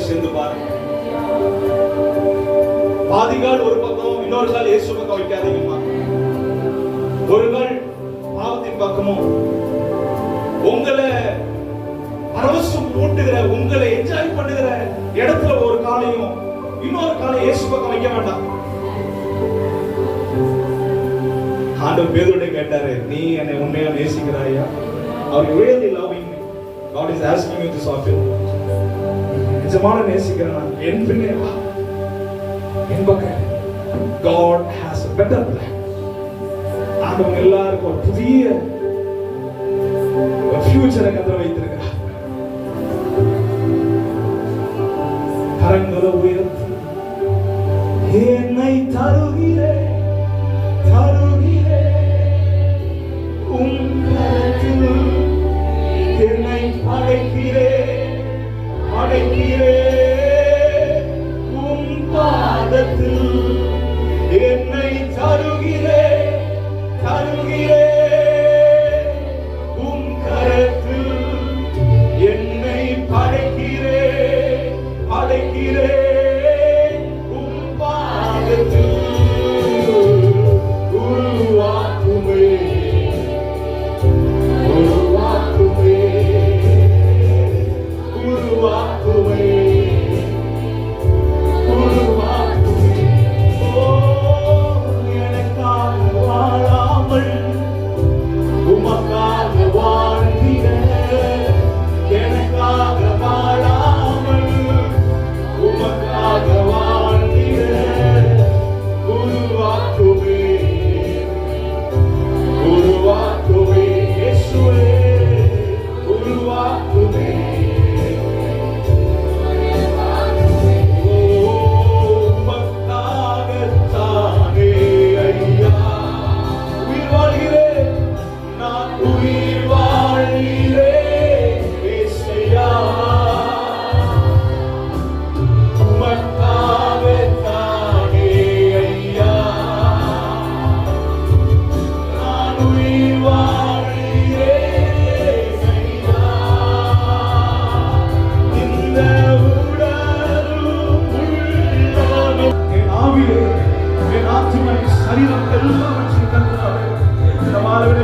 சேர்ந்து பாருங்க. பாதிகால் ஒரு பக்கம், இன்னொரு கால் இயேசு பக்கம் வைக்காதீங்கம்மா. ஒரு கால் பாவத்தின் பக்கமும் உங்களை பரவசம் ஊட்டுகிற, உங்களை என்ஜாய் பண்ணுகிற இடத்துல ஒரு காலையும் இன்னொரு காலை இயேசு பக்கம் வைக்க வேண்டாம். ஆண்டவர் பேதுருவை கேட்டாரு, நீ என்னை உண்மையா நேசிக்கிறாயா? Are you really loving me? God is asking you this often. நிஜமான நேசிக்கிறேன் என் பின்னே வா, என் பக்கம். God has a better plan. ஆண்டவர் எல்லாருக்கும் ஒரு புதிய ஃபியூச்சரை கத்தர் வைத்திருக்கிறார். கரங்களை உயர்த்தி என்னை தருகிறேன், என்னை அழைக்கிறேன், உன் பாதத்தில் என்னை தருகிறேன், உன் கரத்தில் என்னை அழைக்கிறேன், உன் பாதத்தில் உருவாக்குமே. சரீரம் எல்லாவற்றையும் கண்டாவே இந்த மாலவிலே